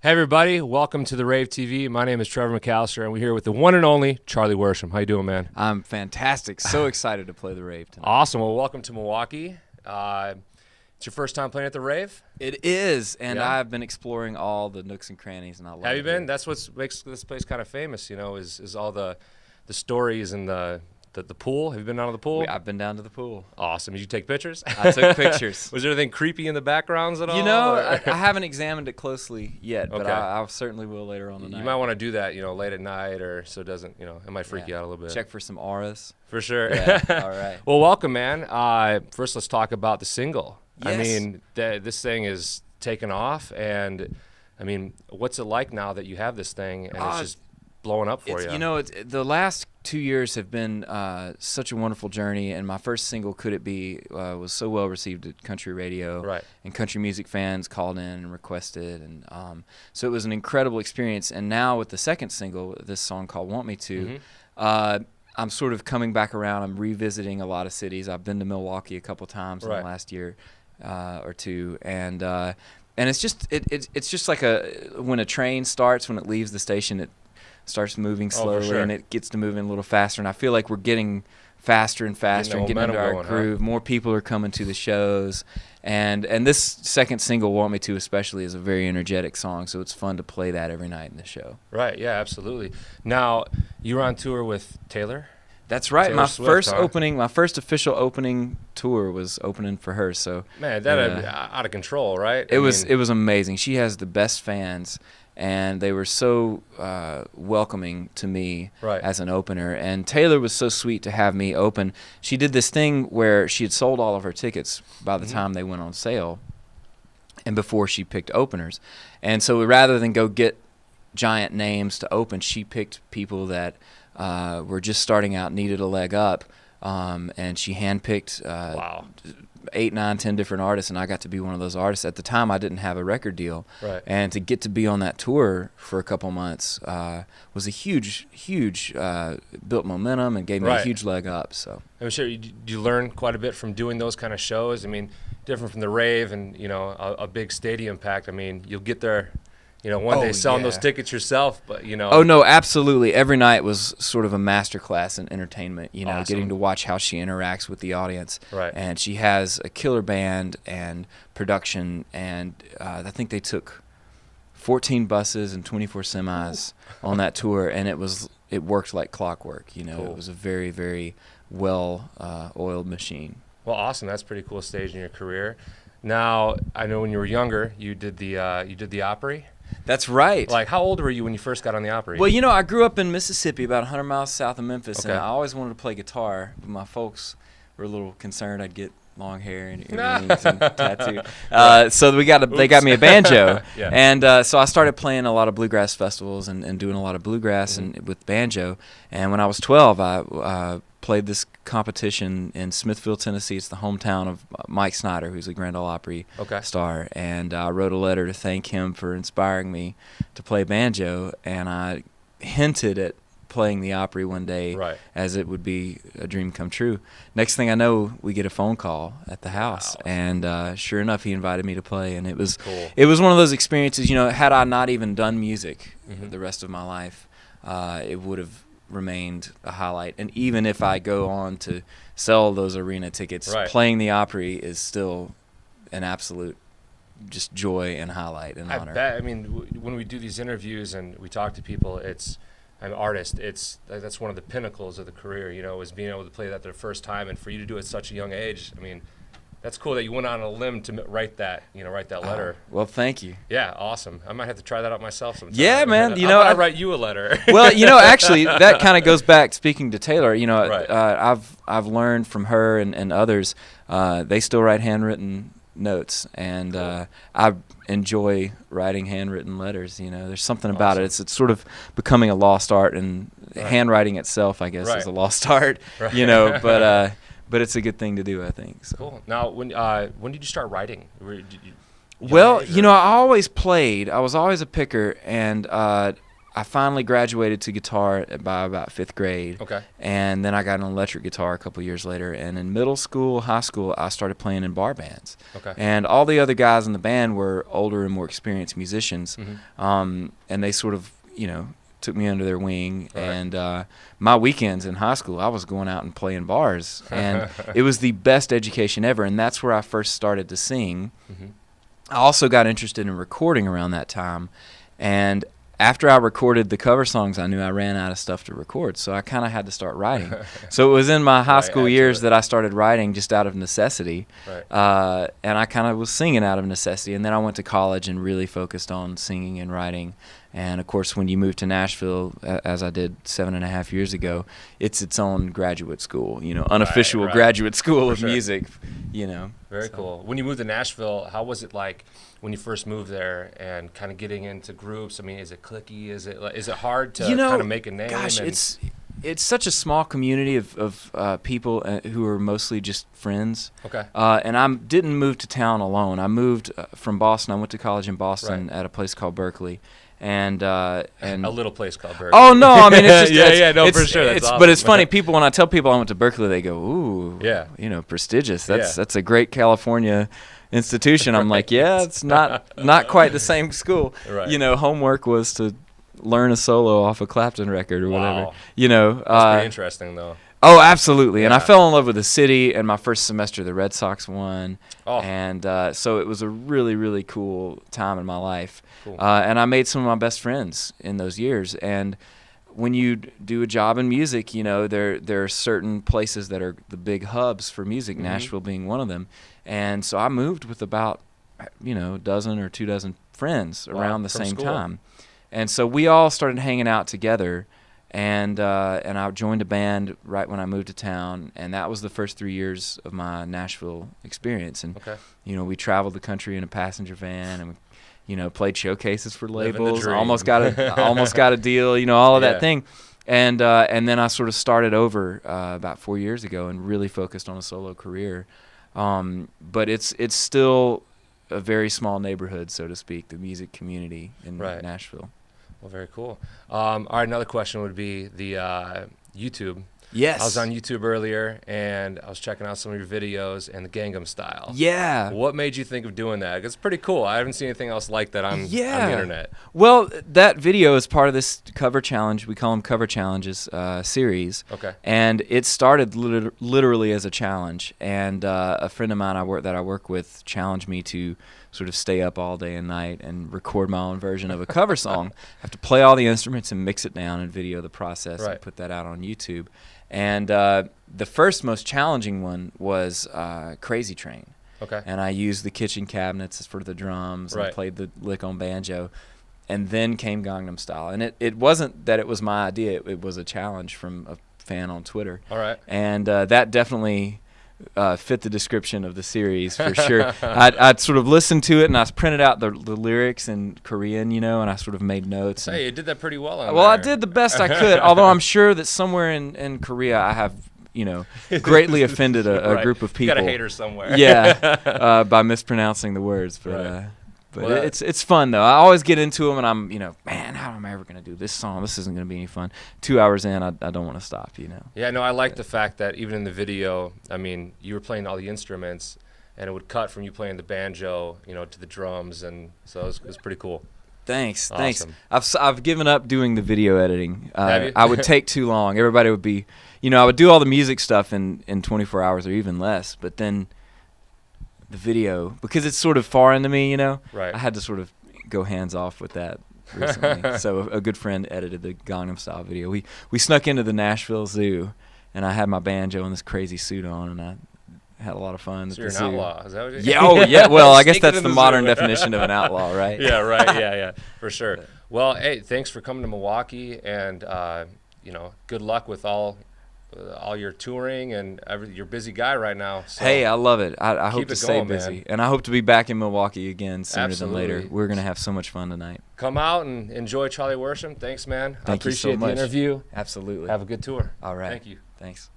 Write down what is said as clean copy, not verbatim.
Hey everybody, welcome to the Rave TV. My name is Trevor McAllister, and we're here with the one and only Charlie Worsham. How you doing, man? I'm fantastic. So excited to play the Rave tonight. Awesome. Well, welcome to Milwaukee. It's your first time playing at the Rave? It is, and Yeah. I've been exploring all the nooks and crannies, and I love it. Have you been? here. That's what makes this place kind of famous, you know, is all the stories and the pool. Have you been down to the pool? I've been down to the pool. Awesome. Did you take pictures? I took pictures. Was there anything creepy in the backgrounds at all? You know, or- I haven't examined it closely yet, but Okay. I certainly will later on tonight. You might want to do that, you know, late at night, or so it doesn't, you know, it might freak Yeah. you out a little bit. Check for some auras. For sure. Yeah, all right. Well, welcome, man. First, let's talk about the single. I Yes. mean, this thing is taken off, and I mean, what's it like now that you have this thing and it's just blowing up for you? You know, the last 2 years have been such a wonderful journey, and my first single, Could It Be, was so well received at country radio. Right. And country music fans called in and requested, and so it was an incredible experience. And now with the second single, this song called Want Me To, I'm sort of coming back around. I'm revisiting a lot of cities. I've been to Milwaukee a couple times in the last year or two, and it's just like when a train starts, when it leaves the station, it starts moving slowly, and it gets to moving a little faster. And I feel like we're getting faster and faster and getting into our groove. More people are coming to the shows, and this second single, Want Me To especially, is a very energetic song, so it's fun to play that every night in the show. Right, yeah, absolutely. Now, you were on tour with Taylor? That's right. Taylor My Swift, first huh? opening, my first official opening tour was opening for her. So Man, that out of control, right? it was amazing. She has the best fans, and they were so welcoming to me as an opener. And Taylor was so sweet to have me open. She did this thing where she had sold all of her tickets by the time they went on sale, and before she picked openers. And so rather than go get giant names to open, she picked people that were just starting out, needed a leg up, and she handpicked 8, 9, 10 different artists, and I got to be one of those artists. At the time, I didn't have a record deal, and to get to be on that tour for a couple months was a huge built momentum and gave me a huge leg up. So I'm sure you learn quite a bit from doing those kind of shows. I mean, different from the Rave and, you know, a big stadium packed. I mean, you'll get there, you know, one day selling those tickets yourself, but, you know. Oh, no, absolutely. Every night was sort of a masterclass in entertainment, you know, Awesome. getting to watch how she interacts with the audience. Right. And she has a killer band and production, and I think they took 14 buses and 24 semis on that tour, and it worked like clockwork, you know. Cool. It was a very, very well oiled machine. Well, awesome. That's a pretty cool stage in your career. Now, I know when you were younger, you did the Opry. That's right. Like, how old were you when you first got on the Opry? Well, you know, I grew up in Mississippi, about 100 miles south of Memphis, and Okay. I always wanted to play guitar, but my folks were a little concerned I'd get long hair and earrings and tattoo. So they got me a banjo, and so I started playing a lot of bluegrass festivals and doing a lot of bluegrass and with banjo. And when I was 12, I played this competition in Smithville, Tennessee. It's the hometown of Mike Snyder, who's a Grand Ole Opry star. And I wrote a letter to thank him for inspiring me to play banjo. And I hinted at playing the Opry one day as it would be a dream come true. Next thing I know, we get a phone call at the house. And sure enough, he invited me to play. And it was one of those experiences, you know, had I not even done music the rest of my life, it would have remained a highlight. And even if I go on to sell those arena tickets, playing the Opry is still an absolute just joy and highlight and honor. I bet. I mean, when we do these interviews and we talk to people, I'm an artist. That's one of the pinnacles of the career, you know, is being able to play that their first time, and for you to do it at such a young age. I mean, that's cool that you went on a limb to write that letter. Well, thank you. Yeah, awesome. I might have to try that out myself sometime. Yeah, man. You know, I'll write you a letter. Well, you know, actually, that kind of goes back. Speaking to Taylor, you know, I've learned from her and others. They still write handwritten notes, and I enjoy writing handwritten letters. You know, there's something about it. It's sort of becoming a lost art, and handwriting itself, I guess, is a lost art. You know, but it's a good thing to do, I think. So. Cool. Now, when did you start writing? Well, you know, I always played. I was always a picker, and I finally graduated to guitar by about 5th grade. Okay. And then I got an electric guitar a couple years later. And in middle school, high school, I started playing in bar bands. Okay. And all the other guys in the band were older and more experienced musicians. Mm-hmm. And they sort of, took me under their wing. Right. And my weekends in high school, I was going out and playing bars. And it was the best education ever. And that's where I first started to sing. Mm-hmm. I also got interested in recording around that time. And after I recorded the cover songs, I knew I ran out of stuff to record. So I kind of had to start writing. So it was in my high school years that I started writing just out of necessity. Right. And I kind of was singing out of necessity. And then I went to college and really focused on singing and writing. And, of course, when you move to Nashville, as I did 7.5 years ago, it's its own graduate school, unofficial graduate school of music, Very cool. When you moved to Nashville, how was it like when you first moved there and kind of getting into groups? I mean, is it cliquey? Is it hard to kind of make a name? Gosh, it's such a small community of people who are mostly just friends. Okay. And I didn't move to town alone. I moved from Boston. I went to college in Boston at a place called Berkeley. And a little place called Berkeley. Oh no, I mean it's just for sure. That's awesome. But it's funny. People, when I tell people I went to Berkeley, they go, "Ooh, prestigious. That's a great California institution." I'm like, yeah, it's not quite the same school. Right. Homework was to learn a solo off a Clapton record or whatever. That's pretty interesting though. Oh, absolutely. And I fell in love with the city. And my first semester, the Red Sox won. Oh. And so it was a really, really cool time in my life. Cool. And I made some of my best friends in those years. And when you do a job in music, there are certain places that are the big hubs for music, Nashville being one of them. And so I moved with about, a dozen or 2 dozen friends around the same time. And so we all started hanging out together. And I joined a band right when I moved to town, and that was the first 3 years of my Nashville experience. And we traveled the country in a passenger van, and we, played showcases for labels. Almost got a deal, all of that thing. And then I sort of started over about 4 years ago and really focused on a solo career. But it's still a very small neighborhood, so to speak, the music community in Nashville. Well, very cool. All right, another question would be the YouTube. Yes. I was on YouTube earlier, and I was checking out some of your videos and the Gangnam Style. Yeah. What made you think of doing that? It's pretty cool. I haven't seen anything else like that on the internet. Well, that video is part of this cover challenge. We call them cover challenges series. Okay. And it started literally as a challenge. And a friend of mine that I work with challenged me to sort of stay up all day and night and record my own version of a cover song. I have to play all the instruments and mix it down and video the process and put that out on YouTube. And the first most challenging one was Crazy Train. Okay. And I used the kitchen cabinets for the drums and played the lick on banjo. And then came Gangnam Style. And it wasn't that it was my idea. It was a challenge from a fan on Twitter. All right. And that definitely fit the description of the series for sure. I'd sort of listened to it, and I printed out the lyrics in Korean, and I sort of made notes. Hey, you did that pretty well on there. I did the best I could, although I'm sure that somewhere in Korea I have, greatly offended a group of people. You got a hater somewhere. Yeah, by mispronouncing the words. But it's fun, though. I always get into them, and I'm, man, how am I ever going to do this song? This isn't going to be any fun. 2 hours in, I don't want to stop, Yeah, no, I like the fact that even in the video, I mean, you were playing all the instruments, and it would cut from you playing the banjo, to the drums, and so it was pretty cool. Thanks, awesome. thanks. I've given up doing the video editing. Have you? I would take too long. Everybody would be, I would do all the music stuff in 24 hours or even less, but then the video, because it's sort of foreign to me, I had to sort of go hands off with that recently. So a good friend edited the Gangnam Style video. We snuck into the Nashville Zoo, and I had my banjo and this crazy suit on, and I had a lot of fun. So you're an outlaw, is that what you're Yeah, oh yeah. Well, I guess that's the modern definition of an outlaw, right? Yeah, right. Yeah, for sure. Well, hey, thanks for coming to Milwaukee, and good luck with all your touring and you're a busy guy right now. So hey, I love it. I hope to stay going, busy. Man. And I hope to be back in Milwaukee again sooner than later. We're going to have so much fun tonight. Come out and enjoy Charlie Worsham. Thanks, man. Thank you so much. I appreciate the interview. Absolutely. Have a good tour. All right. Thank you. Thanks.